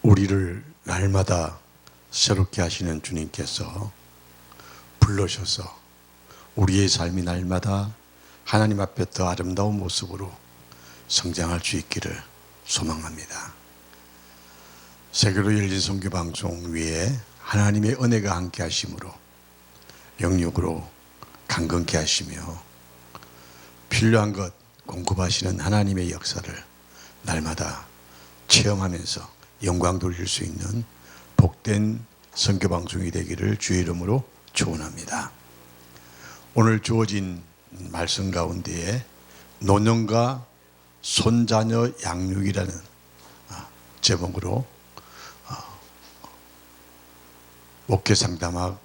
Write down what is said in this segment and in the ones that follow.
우리를 날마다 새롭게 하시는 주님께서 불러셔서 우리의 삶이 날마다 하나님 앞에 더 아름다운 모습으로 성장할 수 있기를 소망합니다. 세계로 열린 선교 방송 위에 하나님의 은혜가 함께 하심으로 영육으로 강건케 하시며 필요한 것 공급하시는 하나님의 역사를 날마다 체험하면서 영광 돌릴 수 있는 복된 선교 방송이 되기를 주의 이름으로 축원합니다. 오늘 주어진 말씀 가운데에 노년과 손자녀 양육이라는 제목으로 목회 상담학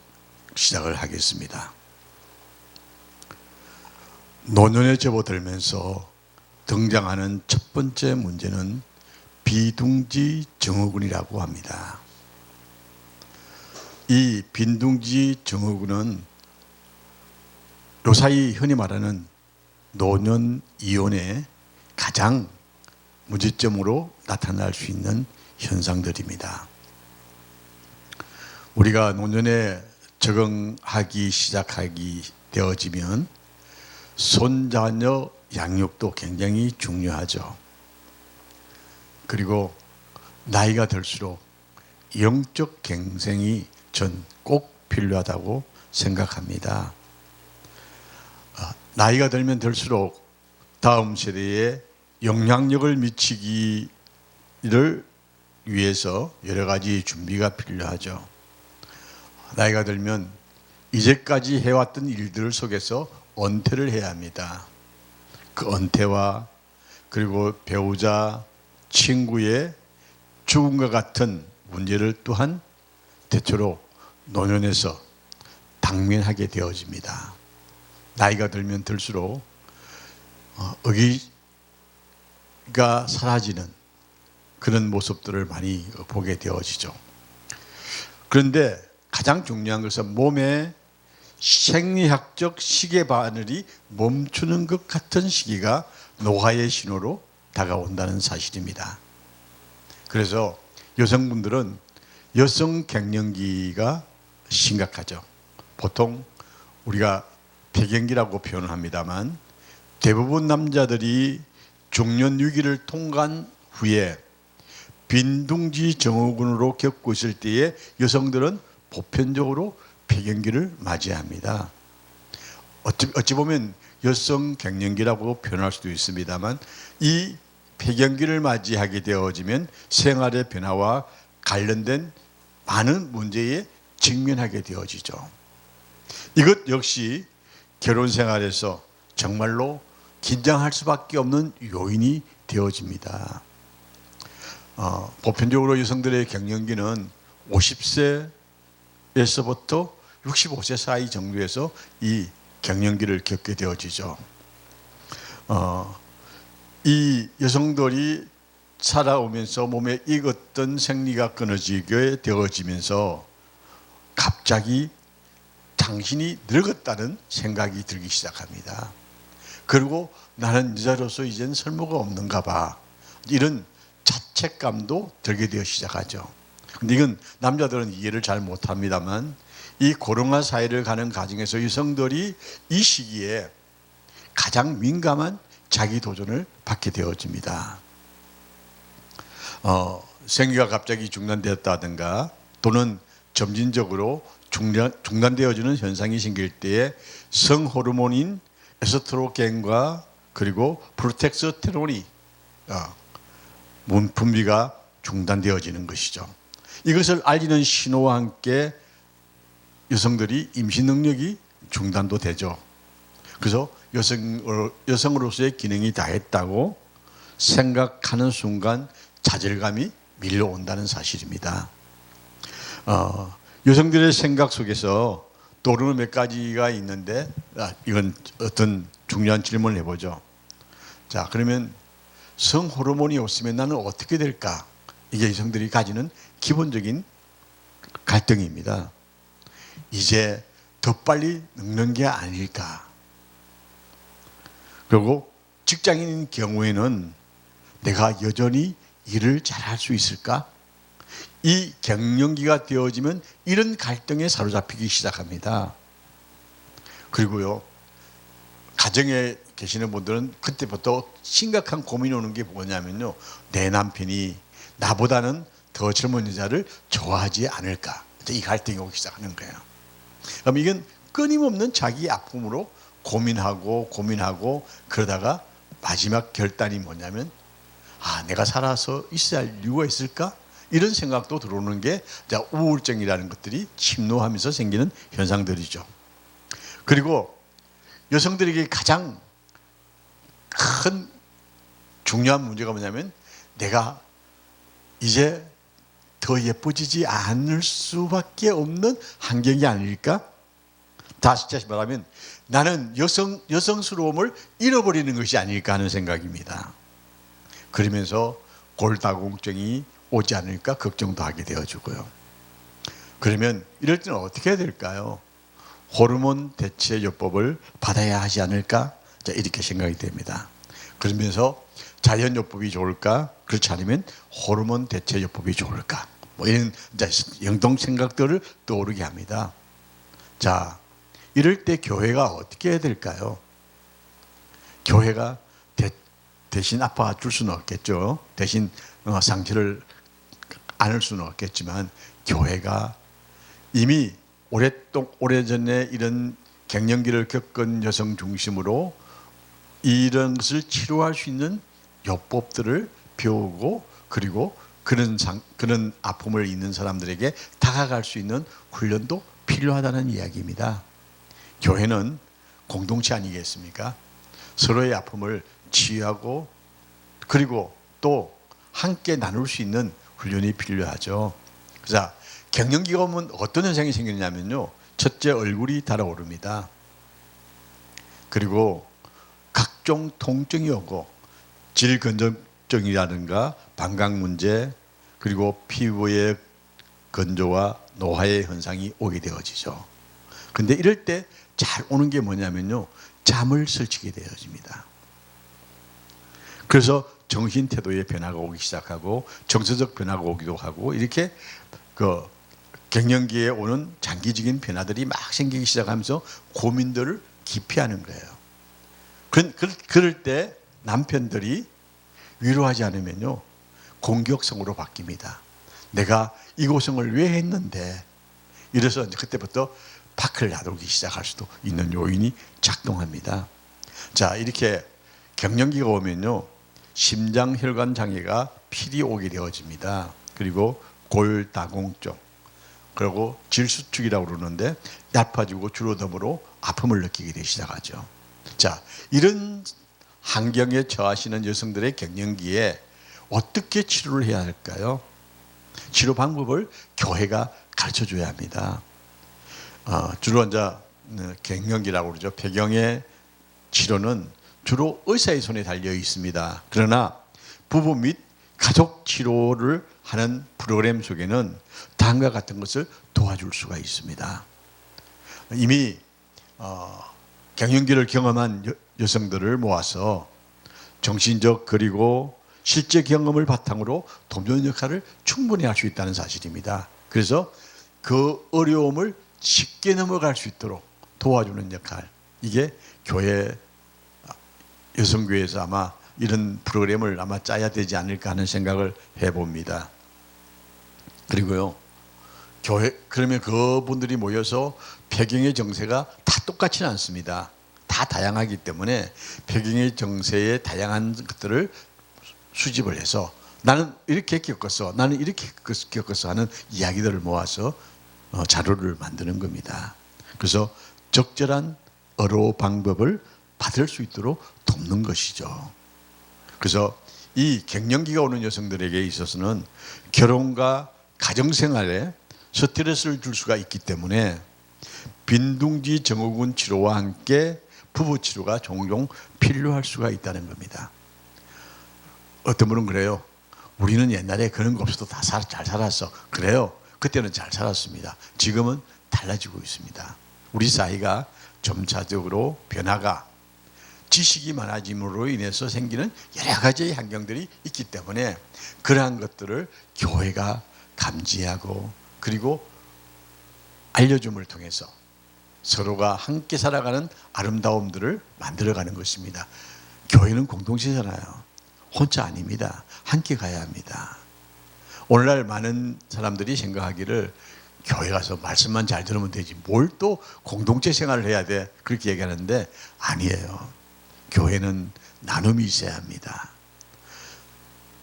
시작을 하겠습니다. 노년에 접어들면서 등장하는 첫 번째 문제는 비둥지 증후군이라고 합니다. 이 빈둥지 증후군은 요사이 흔히 말하는 노년 이혼의 가장 문제점으로 나타날 수 있는 현상들입니다. 우리가 노년에 적응하기 시작하기 되어지면 손자녀 양육도 굉장히 중요하죠. 그리고 나이가 들수록 영적 갱생이 전 꼭 필요하다고 생각합니다. 나이가 들면 들수록 다음 세대에 영향력을 미치기를 위해서 여러 가지 준비가 필요하죠. 나이가 들면 이제까지 해왔던 일들 속에서 은퇴를 해야 합니다. 그 은퇴와 그리고 배우자, 친구의 죽음과 같은 문제를 또한 대체로 노년에서 당면하게 되어집니다. 나이가 들면 들수록 의기가 사라지는 그런 모습들을 많이 보게 되어지죠. 그런데 가장 중요한 것은 몸의 생리학적 시계 바늘이 멈추는 것 같은 시기가 노화의 신호로 다가온다는 사실입니다. 그래서 여성분들은 여성 갱년기가 심각하죠. 보통 우리가 폐경기라고 표현을 합니다만 대부분 남자들이 중년 위기를 통과한 후에 빈둥지 증후군으로 겪고 있을 때에 여성들은 보편적으로 폐경기를 맞이합니다. 어찌 보면 여성 갱년기라고 표현할 수도 있습니다만 이 폐경기를 맞이하게 되어지면 생활의 변화와 관련된 많은 문제에 직면하게 되어지죠. 이것 역시 결혼 생활에서 정말로 긴장할 수밖에 없는 요인이 되어집니다. 보편적으로 여성들의 갱년기는 50세에서부터 65세 사이 정도에서 이 갱년기를 겪게 되어지죠. 이 여성들이 살아오면서 몸에 익었던 생리가 끊어지게 되어지면서 갑자기 당신이 늙었다는 생각이 들기 시작합니다. 그리고 나는 여자로서 이젠 쓸모가 없는가 봐. 이런 자책감도 들게 되어 시작하죠. 근데 이건 남자들은 이해를 잘 못합니다만 이 고령화 사회를 가는 과정에서 여성들이 이 시기에 가장 민감한 자기 도전을 받게 되어집니다. 생리가 갑자기 중단되었다든가 또는 점진적으로 중단되어지는 현상이 생길 때에 성호르몬인 에스트로겐과 그리고 프로텍스테론이 분비가 중단되어지는 것이죠. 이것을 알리는 신호와 함께 여성들이 임신 능력이 중단도 되죠. 그래서 여성으로서의 기능이 다했다고 생각하는 순간 좌절감이 밀려온다는 사실입니다. 여성들의 생각 속에서 떠오르는 몇 가지가 있는데 이건 어떤 중요한 질문을 해보죠. 자, 그러면 성호르몬이 없으면 나는 어떻게 될까? 이게 여성들이 가지는 기본적인 갈등입니다. 이제 더 빨리 늙는 게 아닐까? 그리고 직장인인 경우에는 내가 여전히 일을 잘할 수 있을까? 이 갱년기가 되어지면 이런 갈등에 사로잡히기 시작합니다. 그리고요, 가정에 계시는 분들은 그때부터 심각한 고민이 오는 게 뭐냐면요, 내 남편이 나보다는 더 젊은 여자를 좋아하지 않을까, 이 갈등이 오기 시작하는 거예요. 그럼 이건 끊임없는 자기 아픔으로 고민하고 그러다가 마지막 결단이 뭐냐면, 내가 살아서 있어야 할 이유가 있을까? 이런 생각도 들어오는 게 우울증이라는 것들이 침노하면서 생기는 현상들이죠. 그리고 여성들에게 가장 큰 중요한 문제가 뭐냐면, 내가 이제 더 예뻐지지 않을 수밖에 없는 환경이 아닐까? 다시 말하면 나는 여성스러움을 잃어버리는 것이 아닐까 하는 생각입니다. 그러면서 골다공증이 오지 않을까 걱정도 하게 되어지고요. 그러면 이럴 때는 어떻게 해야 될까요? 호르몬 대체 요법을 받아야 하지 않을까? 이렇게 생각이 됩니다. 그러면서 자연요법이 좋을까? 그렇지 않으면 호르몬 대체 요법이 좋을까? 이런 영동 생각들을 떠오르게 합니다. 자, 이럴 때 교회가 어떻게 해야 될까요? 교회가 대신 아파 줄 수는 없겠죠. 대신 상처를 안을 수는 없겠지만, 교회가 이미 오래전에 이런 갱년기를 겪은 여성 중심으로 이런 것을 치료할 수 있는 요법들을 배우고, 그리고 그런 아픔을 있는 사람들에게 다가갈 수 있는 훈련도 필요하다는 이야기입니다. 교회는 공동체 아니겠습니까? 서로의 아픔을 치유하고 그리고 또 함께 나눌 수 있는 훈련이 필요하죠. 자, 갱년기가 오면 어떤 현상이 생기냐면요, 첫째, 얼굴이 달아오릅니다. 그리고 각종 통증이 오고 질건조증이라든가 방광 문제, 그리고 피부의 건조와 노화의 현상이 오게 되어지죠. 근데 이럴 때 잘 오는 게 뭐냐면요, 잠을 설치게 되어집니다. 그래서 정신 태도의 변화가 오기 시작하고 정서적 변화가 오기도 하고, 이렇게 갱년기에 오는 장기적인 변화들이 막 생기기 시작하면서 고민들을 기피하는 거예요. 그럴 때 남편들이 위로하지 않으면요, 공격성으로 바뀝니다. 내가 이 고생을 왜 했는데, 이래서 이제 그때부터 밖을 나돌기 시작할 수도 있는 요인이 작동합니다. 자, 이렇게 갱년기가 오면요, 심장혈관 장애가 필히 오게 되어집니다. 그리고 골다공증, 그리고 질수축이라고 그러는데 나빠지고 주로 아픔을 느끼게 되기 시작하죠. 자, 이런 환경에 처하시는 여성들의 갱년기에 어떻게 치료를 해야 할까요? 치료 방법을 교회가 가르쳐 줘야 합니다. 주로 이제 갱년기라고 그러죠. 폐경의 치료는 주로 의사의 손에 달려 있습니다. 그러나 부부 및 가족 치료를 하는 프로그램 속에는 다음과 같은 것을 도와줄 수가 있습니다. 이미 갱년기를 경험한 여성들을 모아서 정신적 그리고 실제 경험을 바탕으로 돕는 역할을 충분히 할 수 있다는 사실입니다. 그래서 그 어려움을 쉽게 넘어갈 수 있도록 도와주는 역할, 이게 여성교회에서 아마 이런 프로그램을 아마 짜야 되지 않을까 하는 생각을 해봅니다. 그리고요, 그러면 그분들이 모여서 폐경의 정세가 다 똑같지는 않습니다. 다 다양하기 때문에 폐경의 정세의 다양한 것들을 수집을 해서 나는 이렇게 겪었어, 나는 이렇게 겪었어 하는 이야기들을 모아서 자료를 만드는 겁니다. 그래서 적절한 어로 방법을 받을 수 있도록 돕는 것이죠. 그래서 이 갱년기가 오는 여성들에게 있어서는 결혼과 가정생활에 스트레스를 줄 수가 있기 때문에 빈둥지 증후군 치료와 함께 부부 치료가 종종 필요할 수가 있다는 겁니다. 어떤 분은 그래요. 우리는 옛날에 그런 거 없어도 다 잘 살았어. 그래요. 그때는 잘 살았습니다. 지금은 달라지고 있습니다. 우리 사회가 점차적으로 변화가 지식이 많아짐으로 인해서 생기는 여러 가지의 환경들이 있기 때문에 그러한 것들을 교회가 감지하고 그리고 알려줌을 통해서 서로가 함께 살아가는 아름다움들을 만들어가는 것입니다. 교회는 공동체잖아요. 혼자 아닙니다. 함께 가야 합니다. 오늘날 많은 사람들이 생각하기를 교회 가서 말씀만 잘 들으면 되지 뭘 또 공동체 생활을 해야 돼 그렇게 얘기하는데 아니에요. 교회는 나눔이 있어야 합니다.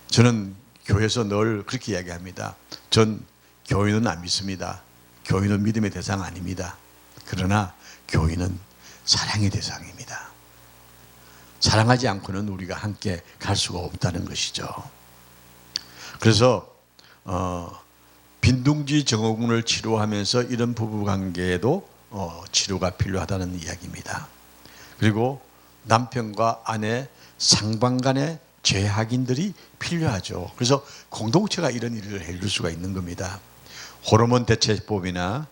저는 교회에서 늘 그렇게 이야기합니다. 전 교회는 안 믿습니다. 교회는 믿음의 대상 아닙니다. 그러나 교회는 사랑의 대상입니다. 사랑하지 않고는 우리가 함께 갈 수가 없다는 것이죠. 그래서 빈둥지 증후군을 치료하면서 이런 부부관계에도 치료가 필요하다는 이야기입니다. 그리고 남편과 아내 상방 간의 재확인들이 필요하죠. 그래서 공동체가 이런 일을 해줄 수가 있는 겁니다. 호르몬 대체법이나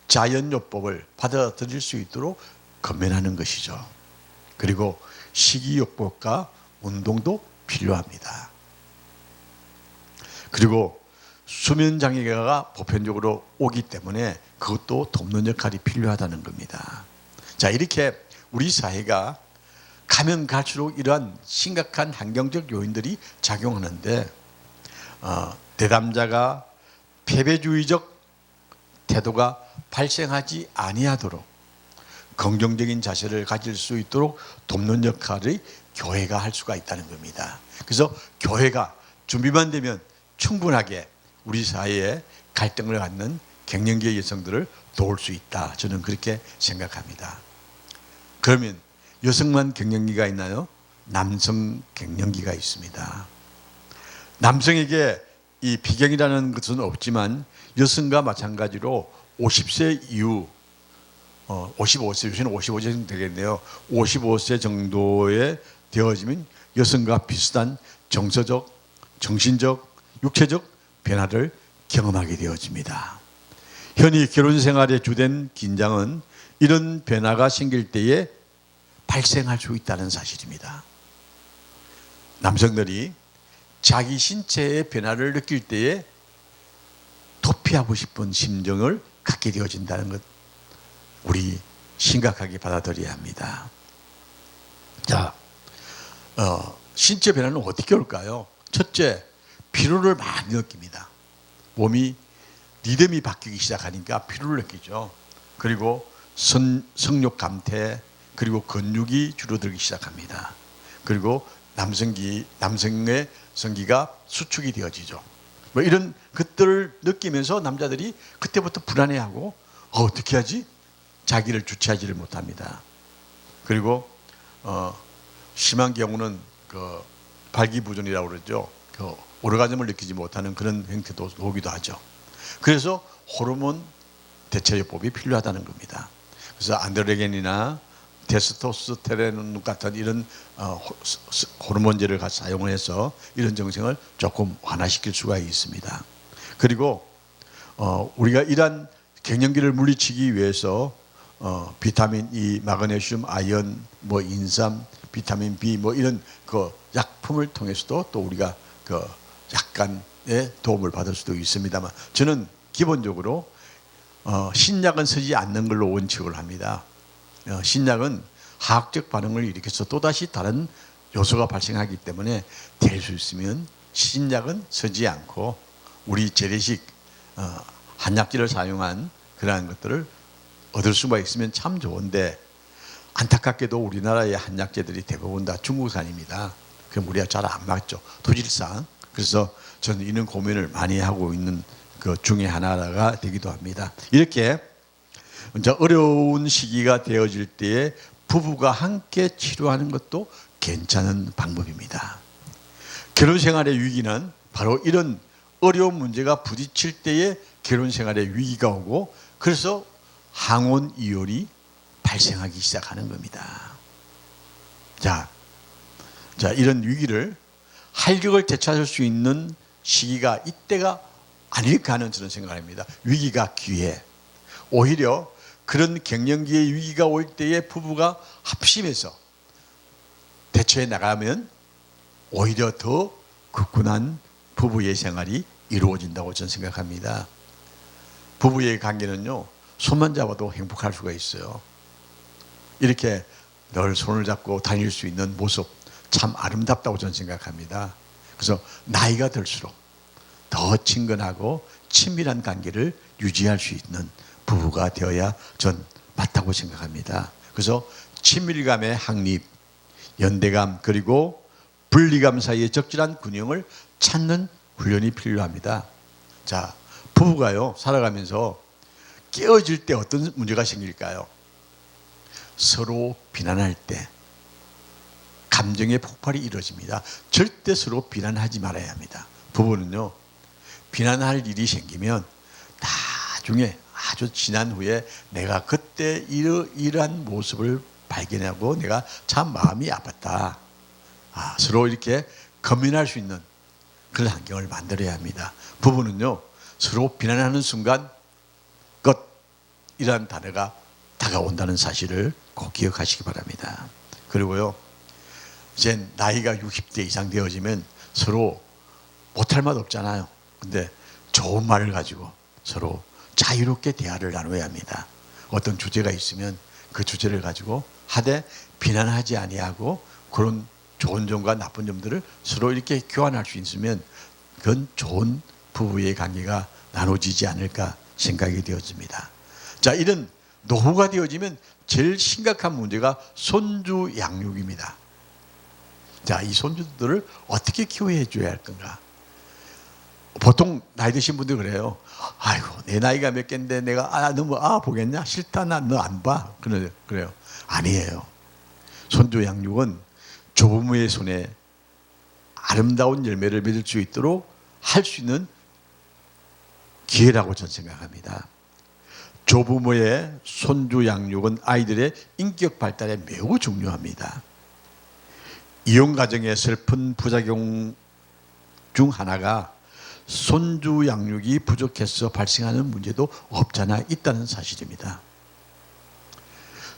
자연요법을 받아들일 수 있도록 건면하는 것이죠. 그리고 식이요법과 운동도 필요합니다. 그리고 수면장애가 보편적으로 오기 때문에 그것도 돕는 역할이 필요하다는 겁니다. 자, 이렇게 우리 사회가 가면 갈수록 이러한 심각한 환경적 요인들이 작용하는데 대담자가 패배주의적 태도가 발생하지 아니하도록 긍정적인 자세를 가질 수 있도록 돕는 역할을 교회가 할 수가 있다는 겁니다. 그래서 교회가 준비만 되면 충분하게 우리 사회에 갈등을 갖는 갱년기 여성들을 도울 수 있다. 저는 그렇게 생각합니다. 그러면 여성만 갱년기가 있나요? 남성 갱년기가 있습니다. 남성에게 이 비경이라는 것은 없지만 여성과 마찬가지로 50세 이후 55세, 요새는 55세 정도 되겠네요. 55세 정도에 되어지면 여성과 비슷한 정서적, 정신적, 육체적 변화를 경험하게 되어집니다. 현이 결혼 생활의 주된 긴장은 이런 변화가 생길 때에 발생할 수 있다는 사실입니다. 남성들이 자기 신체의 변화를 느낄 때에 도피하고 싶은 심정을 갖게 되어진다는 것, 우리 심각하게 받아들여야 합니다. 자, 신체 변화는 어떻게 올까요? 첫째, 피로를 많이 느낍니다. 몸이 리듬이 바뀌기 시작하니까 피로를 느끼죠. 그리고 성욕 감퇴, 그리고 근육이 줄어들기 시작합니다. 그리고 남성의 성기가 수축이 되어지죠. 뭐 이런 것들을 느끼면서 남자들이 그때부터 불안해하고 어떻게 하지? 자기를 주체하지를 못합니다. 그리고 심한 경우는 그 발기부전이라고 그러죠. 그 오르가즘을 느끼지 못하는 그런 형태도 오기도 하죠. 그래서 호르몬 대체요법이 필요하다는 겁니다. 그래서 안드로겐이나 테스토스테론 같은 이런 호르몬제를 사용을 해서 이런 증상을 조금 완화시킬 수가 있습니다. 그리고 우리가 이러한 갱년기를 물리치기 위해서 비타민 E, 마그네슘, 아연, 뭐 인삼, 비타민 B 뭐 이런 그 약품을 통해서도 또 우리가 그 약간의 도움을 받을 수도 있습니다만 저는 기본적으로 신약은 쓰지 않는 걸로 원칙을 합니다. 신약은 화학적 반응을 일으켜서 또다시 다른 요소가 발생하기 때문에 될 수 있으면 신약은 쓰지 않고 우리 재래식 한약재를 사용한 그러한 것들을 얻을 수가 있으면 참 좋은데 안타깝게도 우리나라의 한약재들이 대부분 다 중국산입니다. 그럼 우리가 잘 안 맞죠. 토질상. 그래서 저는 이런 고민을 많이 하고 있는 그 중에 하나가 되기도 합니다. 이렇게 이제 어려운 시기가 되어질 때에 부부가 함께 치료하는 것도 괜찮은 방법입니다. 결혼 생활의 위기는 바로 이런 어려운 문제가 부딪힐 때에 결혼 생활의 위기가 오고 그래서 항원 이혼이 발생하기 시작하는 겁니다. 자, 이런 위기를 활력을 되찾을 수 있는 시기가 이때가 아닐까 하는 저는 생각합니다. 위기가 기회. 오히려 그런 갱년기의 위기가 올 때에 부부가 합심해서 대처해 나가면 오히려 더 굳건한 부부의 생활이 이루어진다고 저는 생각합니다. 부부의 관계는요, 손만 잡아도 행복할 수가 있어요. 이렇게 늘 손을 잡고 다닐 수 있는 모습 참 아름답다고 저는 생각합니다. 그래서 나이가 들수록 더 친근하고 친밀한 관계를 유지할 수 있는 부부가 되어야 전 맞다고 생각합니다. 그래서 친밀감의 확립, 연대감 그리고 분리감 사이의 적절한 균형을 찾는 훈련이 필요합니다. 자, 부부가요 살아가면서 깨어질 때 어떤 문제가 생길까요? 서로 비난할 때 감정의 폭발이 이루어집니다. 절대 서로 비난하지 말아야 합니다. 부부는요, 비난할 일이 생기면 나중에 아주 지난 후에 내가 그때 이러한 모습을 발견하고 내가 참 마음이 아팠다. 서로 이렇게 검민할 수 있는 그런 환경을 만들어야 합니다. 부부는요, 서로 비난하는 순간 이라는 단어가 다가온다는 사실을 꼭 기억하시기 바랍니다. 그리고요, 이제 나이가 60대 이상 되어지면 서로 못할 말 없잖아요. 근데 좋은 말을 가지고 서로 자유롭게 대화를 나눠야 합니다. 어떤 주제가 있으면 그 주제를 가지고 하되 비난하지 아니하고 그런 좋은 점과 나쁜 점들을 서로 이렇게 교환할 수 있으면 그건 좋은 부부의 관계가 나눠지지 않을까 생각이 되어집니다. 자, 이런 노후가 되어지면 제일 심각한 문제가 손주 양육입니다. 자, 이 손주들을 어떻게 키워해 줘야 할 건가? 보통 나이 드신 분들 그래요. 아이고, 내 나이가 몇 갠데 내가 너무 보겠냐? 싫다, 나 너 안 봐. 그래요. 아니에요. 손주 양육은 조부모의 손에 아름다운 열매를 맺을 수 있도록 할 수 있는 기회라고 저는 생각합니다. 조부모의 손주 양육은 아이들의 인격 발달에 매우 중요합니다. 이혼 가정의 슬픈 부작용 중 하나가 손주 양육이 부족해서 발생하는 문제도 없잖아 있다는 사실입니다.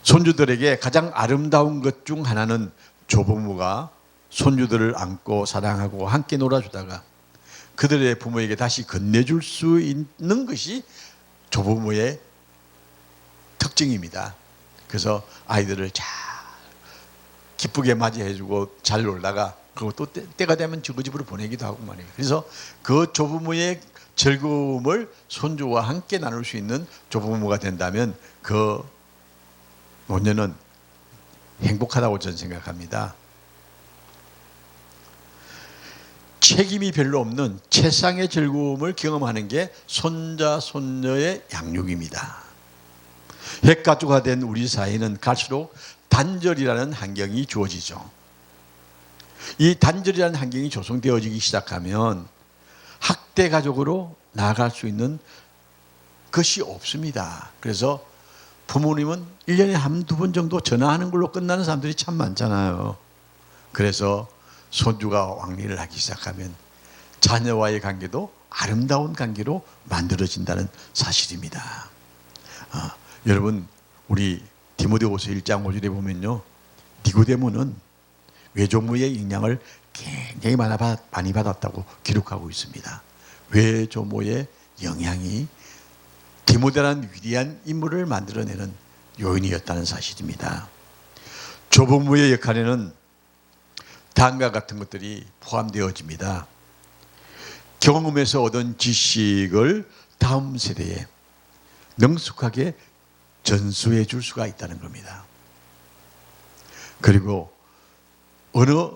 손주들에게 가장 아름다운 것 중 하나는 조부모가 손주들을 안고 사랑하고 함께 놀아주다가 그들의 부모에게 다시 건네줄 수 있는 것이 조부모의 특징입니다. 그래서 아이들을 잘 기쁘게 맞이해주고 잘 놀다가 그리고 또 때가 되면 그 집으로 보내기도 하고 말이에요. 그래서 그 조부모의 즐거움을 손주와 함께 나눌 수 있는 조부모가 된다면 그 노년은 행복하다고 저는 생각합니다. 책임이 별로 없는 최상의 즐거움을 경험하는 게 손자, 손녀의 양육입니다. 핵가족화 된 우리 사회는 갈수록 단절이라는 환경이 주어지죠. 이 단절이라는 환경이 조성되어지기 시작하면 학대 가족으로 나아갈 수 있는 것이 없습니다. 그래서 부모님은 1년에 한두 번 정도 전화하는 걸로 끝나는 사람들이 참 많잖아요. 그래서 손주가 왕래를 하기 시작하면 자녀와의 관계도 아름다운 관계로 만들어진다는 사실입니다. 여러분, 우리 디모데후서 1장 5절에 보면요, 니고데모는 외조모의 영향을 굉장히 많이 받았다고 기록하고 있습니다. 외조모의 영향이 디모데라는 위대한 인물을 만들어내는 요인이었다는 사실입니다. 조부모의 역할에는 다음과 같은 것들이 포함되어집니다. 경험에서 얻은 지식을 다음 세대에 능숙하게 전수해 줄 수가 있다는 겁니다. 그리고 어느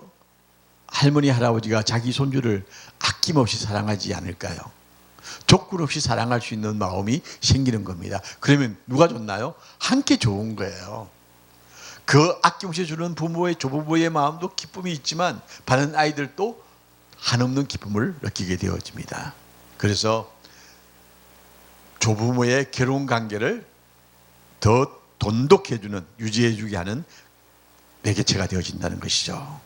할머니 할아버지가 자기 손주를 아낌없이 사랑하지 않을까요? 조건 없이 사랑할 수 있는 마음이 생기는 겁니다. 그러면 누가 좋나요? 함께 좋은 거예요. 그 아낌없이 주는 부모의 조부모의 마음도 기쁨이 있지만 받는 아이들도 한없는 기쁨을 느끼게 되어집니다. 그래서 조부모의 결혼 관계를 더 돈독해주는, 유지해주게 하는 매개체가 되어진다는 것이죠.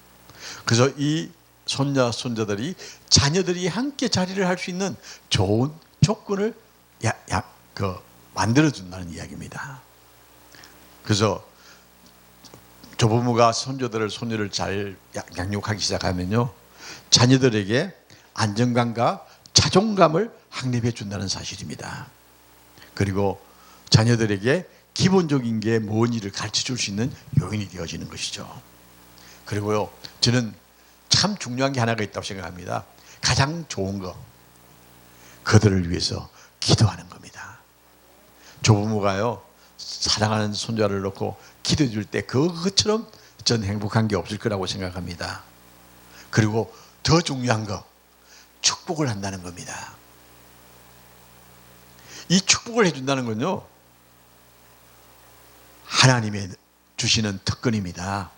그래서 이 손자, 손자들이 자녀들이 함께 자리를 할 수 있는 좋은 조건을 만들어준다는 이야기입니다. 그래서 조부모가 손주들을, 손녀를 잘 양육하기 시작하면요, 자녀들에게 안정감과 자존감을 확립해 준다는 사실입니다. 그리고 자녀들에게 기본적인 게 뭔지를 가르쳐 줄 수 있는 요인이 되어지는 것이죠. 그리고요, 저는 참 중요한 게 하나가 있다고 생각합니다. 가장 좋은 거, 그들을 위해서 기도하는 겁니다. 조부모가요, 사랑하는 손자를 놓고 기도해 줄 때 그것처럼 전 행복한 게 없을 거라고 생각합니다. 그리고 더 중요한 거, 축복을 한다는 겁니다. 이 축복을 해준다는 건요, 하나님의 주시는 특권입니다.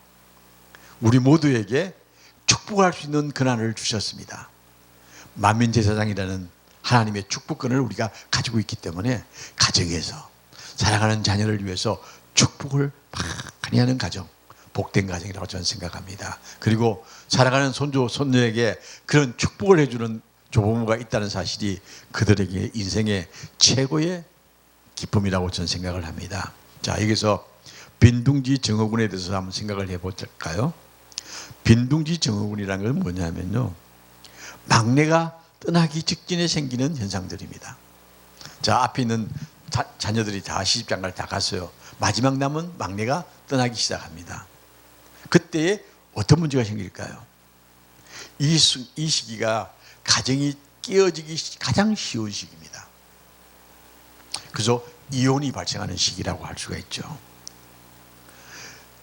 우리 모두에게 축복할 수 있는 권한을 주셨습니다. 만민제사장이라는 하나님의 축복권을 우리가 가지고 있기 때문에 가정에서 사랑하는 자녀를 위해서 축복을 많이 하는 가정, 복된 가정이라고 저는 생각합니다. 그리고 사랑하는 손주, 손녀에게 그런 축복을 해주는 조부모가 있다는 사실이 그들에게 인생의 최고의 기쁨이라고 저는 생각을 합니다. 자, 여기서 빈둥지 증후군에 대해서 한번 생각을 해볼까요? 빈둥지 증후군이라는 건 뭐냐면요, 막내가 떠나기 직전에 생기는 현상들입니다. 자, 앞에 있는 자녀들이 다 시집장가를 다 갔어요. 마지막 남은 막내가 떠나기 시작합니다. 그때에 어떤 문제가 생길까요? 이 시기가 가정이 깨어지기 가장 쉬운 시기입니다. 그래서 이혼이 발생하는 시기라고 할 수가 있죠.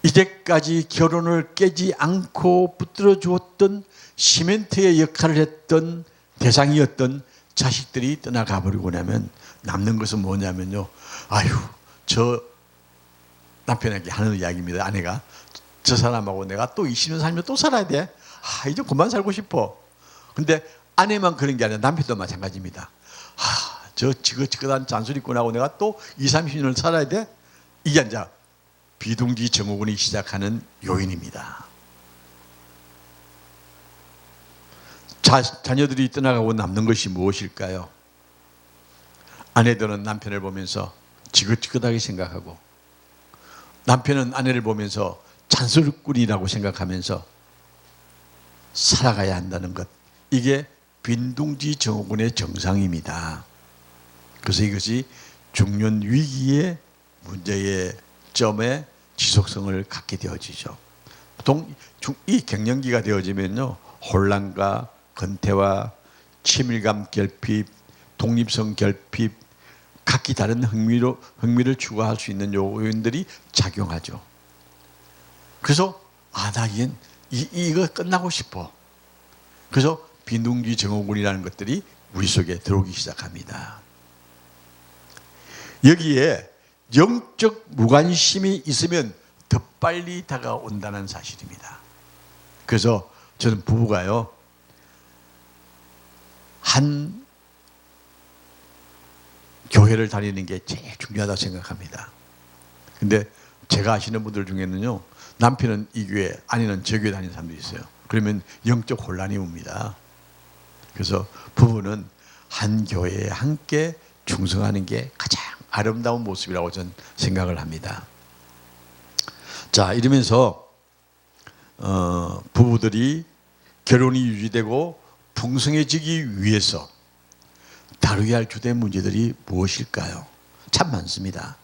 이제까지 결혼을 깨지 않고 붙들어 주었던 시멘트의 역할을 했던 대상이었던 자식들이 떠나가 버리고 나면 남는 것은 뭐냐면요, 아유, 저 남편에게 하는 이야기입니다. 아내가, 저 사람하고 내가 또 20년 살면 또 살아야 돼. 아, 이제 그만 살고 싶어. 근데 아내만 그런 게 아니라 남편도 마찬가지입니다. 아, 저 지긋지긋한 잔소리꾼하고 내가 또 20, 30년을 살아야 돼. 이게 이제 비둥지 증후군이 시작하는 요인입니다. 자녀들이 떠나가고 남는 것이 무엇일까요? 아내들은 남편을 보면서 지긋지긋하게 생각하고, 남편은 아내를 보면서 잔소리꾼이라고 생각하면서 살아가야 한다는 것, 이게 빈둥지 증후군의 정상입니다. 그래서 이것이 중년 위기의 문제의 점에 지속성을 갖게 되어지죠. 보통 이 갱년기가 되어지면요, 혼란과 건태와 친밀감 결핍, 독립성 결핍, 각기 다른 흥미를 추구할 수 있는 요인들이 작용하죠. 그래서 나 이거 끝나고 싶어. 그래서 빈둥지 증후군이라는 것들이 우리 속에 들어오기 시작합니다. 여기에 영적 무관심이 있으면 더 빨리 다가온다는 사실입니다. 그래서 저는 부부가요, 한 교회를 다니는 게 제일 중요하다고 생각합니다. 근데 제가 아시는 분들 중에는요, 남편은 이 교회, 아내는 저 교회 다니는 사람들이 있어요. 그러면 영적 혼란이 옵니다. 그래서 부부는 한 교회에 함께 충성하는 게 가장 아름다운 모습이라고 저는 생각을 합니다. 자, 이러면서 부부들이 결혼이 유지되고 풍성해지기 위해서 다루어야 할 주된 문제들이 무엇일까요? 참 많습니다.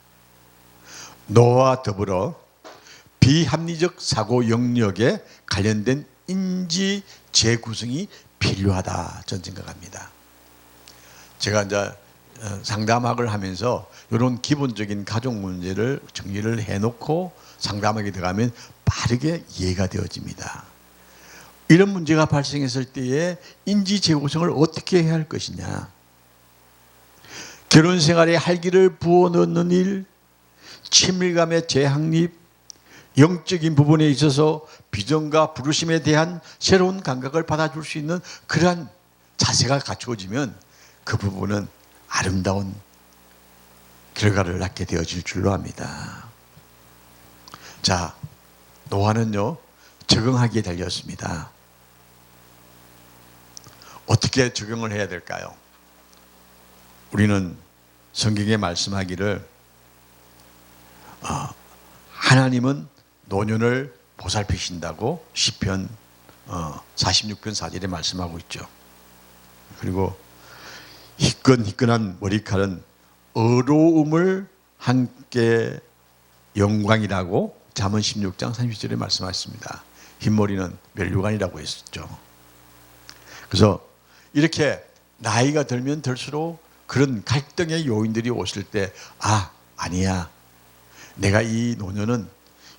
노와 더불어 비합리적 사고 영역에 관련된 인지 재구성이 필요하다, 저는 생각합니다. 제가 이제 상담학을 하면서 이런 기본적인 가족 문제를 정리를 해놓고 상담하게 들어가면 빠르게 이해가 되어집니다. 이런 문제가 발생했을 때에 인지 재구성을 어떻게 해야 할 것이냐, 결혼 생활에 활기를 부어넣는 일, 친밀감의 재확립, 영적인 부분에 있어서 비전과 부르심에 대한 새로운 감각을 받아줄 수 있는 그러한 자세가 갖추어지면 그 부분은 아름다운 결과를 낳게 되어질 줄로 압니다. 자, 노아는요, 적응하기에 달렸습니다. 어떻게 적응을 해야 될까요? 우리는 성경에 말씀하기를 하나님은 노년을 보살피신다고 시편 46편 4절에 말씀하고 있죠. 그리고 희끈희끈한 머리칼은 어로움을 함께 영광이라고 잠언 16장 30절에 말씀하셨습니다. 흰머리는 면류관이라고 했었죠. 그래서 이렇게 나이가 들면 들수록 그런 갈등의 요인들이 오실 때 아니야. 내가 이 노년은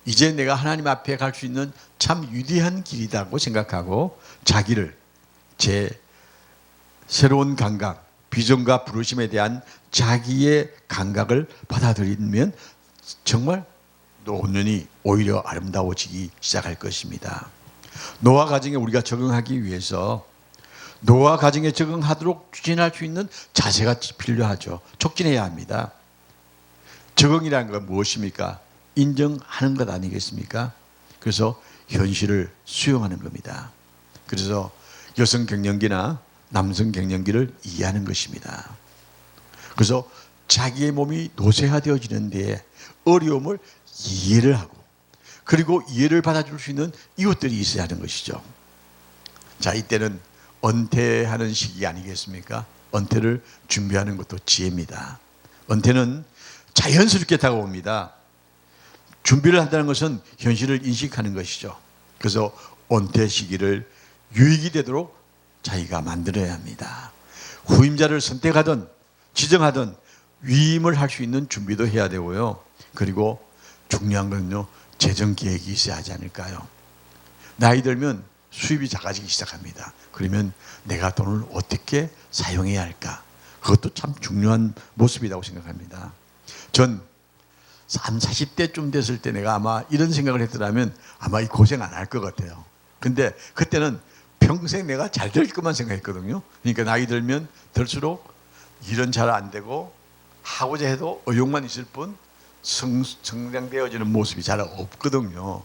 이제 내가 하나님 앞에 갈 수 있는 참 위대한 길이라고 생각하고 자기를 제 새로운 감각, 비전과 부르심에 대한 자기의 감각을 받아들이면 정말 노년이 오히려 아름다워지기 시작할 것입니다. 노아 가정에 우리가 적응하기 위해서 노아 가정에 적응하도록 추진할 수 있는 자세가 필요하죠. 촉진해야 합니다. 적응이라는 건 무엇입니까? 인정하는 것 아니겠습니까? 그래서 현실을 수용하는 겁니다. 그래서 여성 갱년기나 남성 갱년기를 이해하는 것입니다. 그래서 자기의 몸이 노쇠화되어지는 데에 어려움을 이해를 하고 그리고 이해를 받아줄 수 있는 이웃들이 있어야 하는 것이죠. 자, 이때는 은퇴하는 시기 아니겠습니까? 은퇴를 준비하는 것도 지혜입니다. 은퇴는 자연스럽게 다가옵니다. 준비를 한다는 것은 현실을 인식하는 것이죠. 그래서 은퇴 시기를 유익이 되도록 자기가 만들어야 합니다. 후임자를 선택하든 지정하든 위임을 할 수 있는 준비도 해야 되고요. 그리고 중요한 건요, 재정 계획이 있어야 하지 않을까요? 나이 들면 수입이 작아지기 시작합니다. 그러면 내가 돈을 어떻게 사용해야 할까? 그것도 참 중요한 모습이라고 생각합니다. 전 30, 40대쯤 됐을 때 내가 아마 이런 생각을 했더라면 아마 이 고생 안 할 것 같아요. 근데 그때는 평생 내가 잘 될 것만 생각했거든요. 그러니까 나이 들면 들수록 일은 잘 안 되고 하고자 해도 의욕만 있을 뿐 성장되어지는 모습이 잘 없거든요.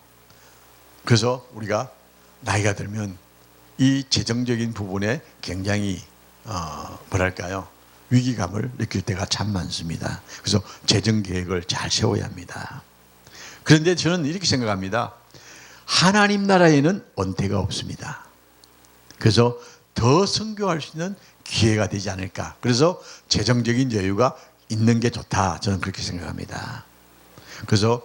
그래서 우리가 나이가 들면 이 재정적인 부분에 굉장히 뭐랄까요, 위기감을 느낄 때가 참 많습니다. 그래서 재정 계획을 잘 세워야 합니다. 그런데 저는 이렇게 생각합니다. 하나님 나라에는 은퇴가 없습니다. 그래서 더 선교할 수 있는 기회가 되지 않을까. 그래서 재정적인 여유가 있는 게 좋다. 저는 그렇게 생각합니다. 그래서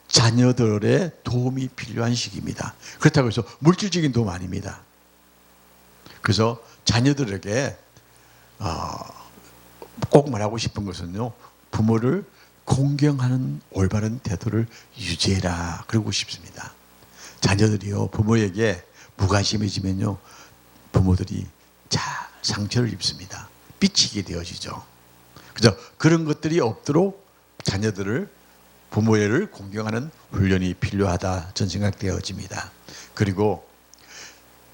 자녀들의 도움이 필요한 시기입니다. 그렇다고 해서 물질적인 도움 아닙니다. 그래서 자녀들에게 꼭 말하고 싶은 것은요, 부모를 공경하는 올바른 태도를 유지해라 그러고 싶습니다. 자녀들이요, 부모에게 무관심해지면요, 부모들이 상처를 입습니다. 삐치게 되어지죠. 그래서 그런 것들이 없도록 자녀들을, 부모를 공경하는 훈련이 필요하다 저는 생각되어집니다. 그리고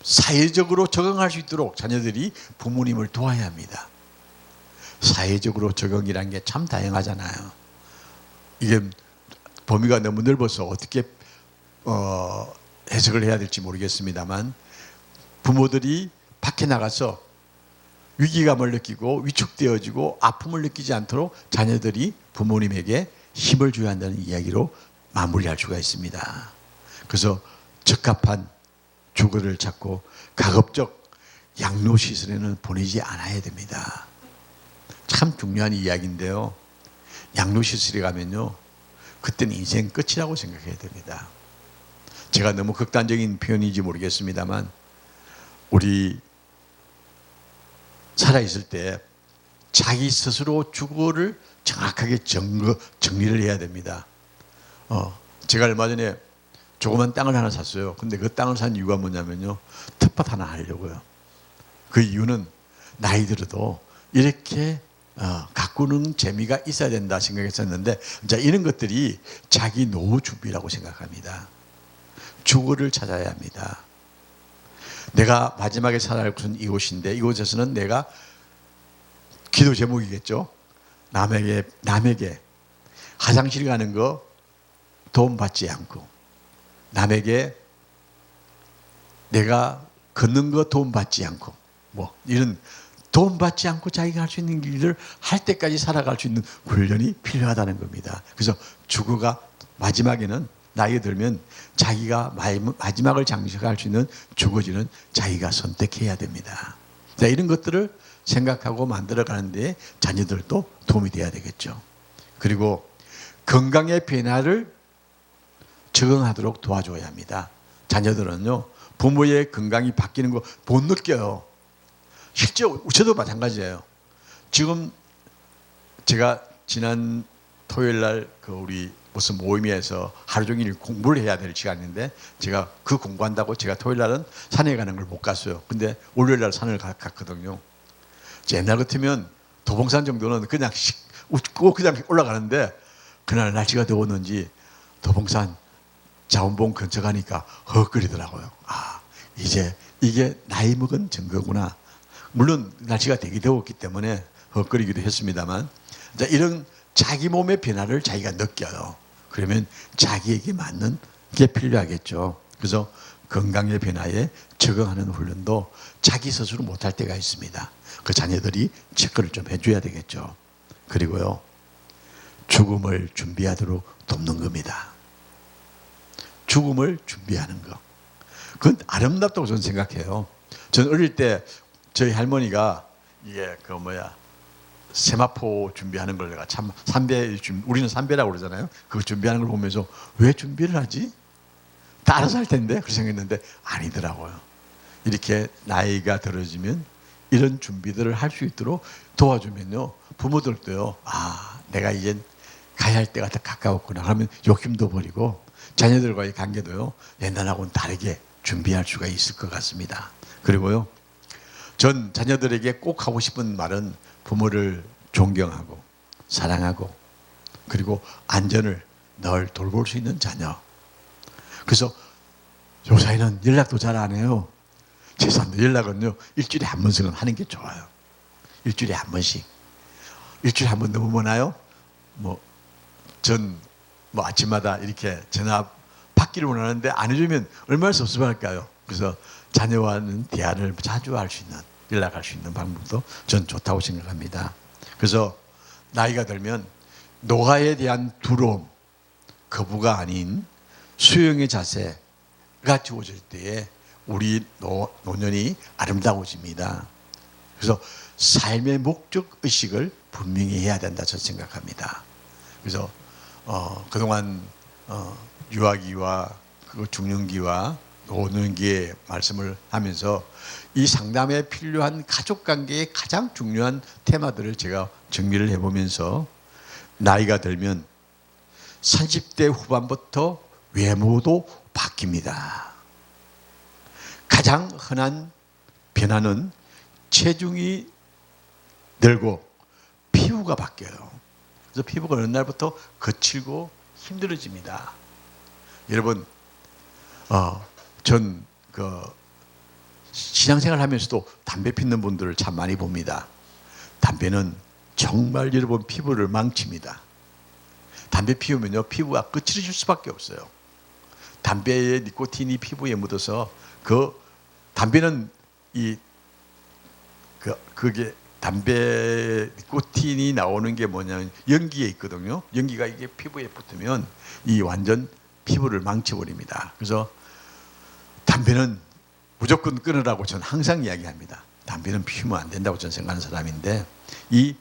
사회적으로 적응할 수 있도록 자녀들이 부모님을 도와야 합니다. 사회적으로 적응이라는 게 참 다양하잖아요. 이게 범위가 너무 넓어서 어떻게 해석을 해야 될지 모르겠습니다만, 부모들이 밖에 나가서 위기감을 느끼고 위축되어지고 아픔을 느끼지 않도록 자녀들이 부모님에게 힘을 줘야 한다는 이야기로 마무리할 수가 있습니다. 그래서 적합한 주거를 찾고 가급적 양로시설에는 보내지 않아야 됩니다. 참 중요한 이야기인데요, 양로시설에 가면요, 그때는 인생 끝이라고 생각해야 됩니다. 제가 너무 극단적인 표현인지 모르겠습니다만, 우리 살아있을 때 자기 스스로 주거를 정확하게 정리를 해야 됩니다. 제가 얼마 전에 조그만 땅을 하나 샀어요. 근데 그 땅을 산 이유가 뭐냐면요, 텃밭 하나 하려고요. 그 이유는 나이 들어도 이렇게 가꾸는 재미가 있어야 된다 생각했었는데, 자, 이런 것들이 자기 노후 준비라고 생각합니다. 주거를 찾아야 합니다. 내가 마지막에 살아갈 곳은 이곳인데, 이곳에서는 내가, 기도 제목이겠죠, 남에게 화장실 가는 거 도움 받지 않고, 남에게 내가 걷는 거 도움 받지 않고, 뭐 이런 도움 받지 않고 자기가 할 수 있는 일을 할 때까지 살아갈 수 있는 훈련이 필요하다는 겁니다. 그래서 주거가 마지막에는, 나이가 들면 자기가 마지막을 장식할 수 있는 주거지는 자기가 선택해야 됩니다. 자, 이런 것들을 생각하고 만들어가는 데 자녀들도 도움이 돼야 되겠죠. 그리고 건강의 변화를 적응하도록 도와줘야 합니다. 자녀들은요, 부모의 건강이 바뀌는 거 못 느껴요. 실제 저도 마찬가지예요. 지금 제가 지난 토요일 날 우리 무슨 모임에서 하루 종일 공부를 해야 될 시간인데 제가 그 공부한다고 제가 토요일 날은 산에 가는 걸 못 갔어요. 근데 월요일 날 산을 갔거든요. 옛날 같으면 도봉산 정도는 그냥 웃고 그냥 올라가는데 그날 날씨가 더웠는지 도봉산 자원봉 근처 가니까 헉거리더라고요. 아, 이제 이게 나이 먹은 증거구나. 물론 날씨가 되게 더웠기 때문에 헉거리기도 했습니다만, 자, 이런 자기 몸의 변화를 자기가 느껴요. 그러면 자기에게 맞는 게 필요하겠죠. 그래서 건강의 변화에 적응하는 훈련도 자기 스스로 못할 때가 있습니다. 그 자녀들이 체크를 좀 해줘야 되겠죠. 그리고요, 죽음을 준비하도록 돕는 겁니다. 죽음을 준비하는 거. 그건 아름답다고 저는 생각해요. 저는 어릴 때 저희 할머니가 이게 세마포 준비하는 걸 내가 참 우리는 삼배라고 그러잖아요. 그거 준비하는 걸 보면서 왜 준비를 하지? 다 알아서 할 텐데 그렇게 생각했는데 아니더라고요. 이렇게 나이가 들어지면 이런 준비들을 할 수 있도록 도와주면요, 부모들도요, 아, 내가 이제 가야 할 때가 더 가까웠구나 하면 욕심도 버리고 자녀들과의 관계도요, 옛날하고는 다르게 준비할 수가 있을 것 같습니다. 그리고요, 전 자녀들에게 꼭 하고 싶은 말은 부모를 존경하고 사랑하고 그리고 안전을 늘 돌볼 수 있는 자녀. 그래서 요사이는 연락도 잘 안 해요. 죄송합니다. 연락은요, 일주일에 한 번씩은 하는 게 좋아요. 일주일에 한 번씩. 일주일에 한 번 너무 많아요? 아침마다 이렇게 전화 받기를 원하는데 안 해주면 얼마나 섭섭할까요? 그래서 자녀와는 대화를 자주 할 수 있는, 연락할 수 있는 방법도 전 좋다고 생각합니다. 그래서 나이가 들면 노화에 대한 두려움, 거부가 아닌 수용의 자세가 주어질 때에 우리 노년이 아름다워집니다. 그래서 삶의 목적 의식을 분명히 해야 된다 저는 생각합니다. 그래서 그동안 유아기와 중년기와 노년기의 말씀을 하면서 이 상담에 필요한 가족관계의 가장 중요한 테마들을 제가 정리를 해보면서 나이가 들면 30대 후반부터 외모도 바뀝니다. 가장 흔한 변화는 체중이 늘고 피부가 바뀌어요. 그래서 피부가 어느 날부터 거칠고 힘들어집니다. 여러분, 전 신앙생활 하면서도 담배 피우는 분들을 참 많이 봅니다. 담배는 정말 여러분 피부를 망칩니다. 담배 피우면요, 피부가 거칠어질 수밖에 없어요. 담배의 니코틴이 피부에 묻어서 담배는 그게 담배 니코틴이 나오는 게 뭐냐면 연기에 있거든요. 연기가 이게 피부에 붙으면 이 완전 피부를 망쳐버립니다. 그래서 담배는 무조건 끊으라고 저는 항상 이야기합니다. 담배는 피우면 안 된다고 저는 생각하는 사람인데, 이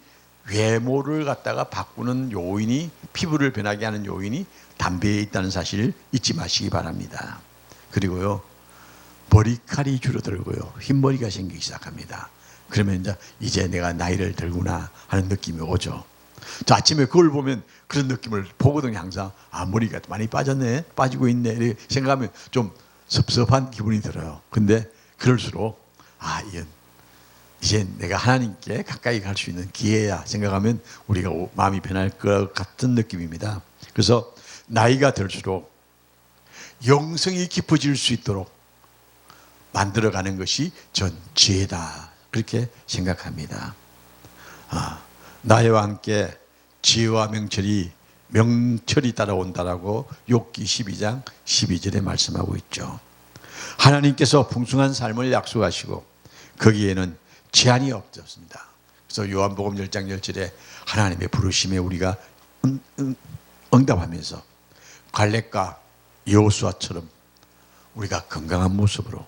외모를 갖다가 바꾸는 요인이, 피부를 변하게 하는 요인이 담배에 있다는 사실을 잊지 마시기 바랍니다. 그리고요, 머리칼이 줄어들고요, 흰머리가 생기기 시작합니다. 그러면 이제 내가 나이를 들구나 하는 느낌이 오죠. 저 아침에 그걸 보면 그런 느낌을 보거든요. 항상 머리가 많이 빠졌네, 빠지고 있네 이렇게 생각하면 좀 섭섭한 기분이 들어요. 근데 그럴수록 이제 내가 하나님께 가까이 갈 수 있는 기회야 생각하면 우리가 마음이 변할 것 같은 느낌입니다. 그래서 나이가 들수록 영성이 깊어질 수 있도록 만들어가는 것이 전 지혜다, 그렇게 생각합니다. 나이와 함께 지혜와 명철이 따라온다라고 욥기 12장 12절에 말씀하고 있죠. 하나님께서 풍성한 삶을 약속하시고 거기에는 제한이 없었습니다. 그래서 요한복음 10장 10절에 하나님의 부르심에 우리가 응답하면서 갈렙과 여호수아처럼 우리가 건강한 모습으로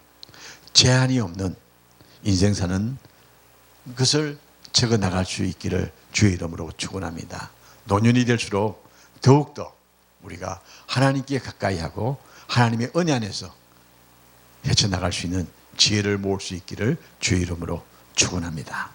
제한이 없는 인생 사는 그것을 적어 나갈 수 있기를 주의 이름으로 축원합니다. 노년이 될수록 더욱더 우리가 하나님께 가까이 하고 하나님의 은혜 안에서 헤쳐나갈 수 있는 지혜를 모을 수 있기를 주의 이름으로 축원합니다.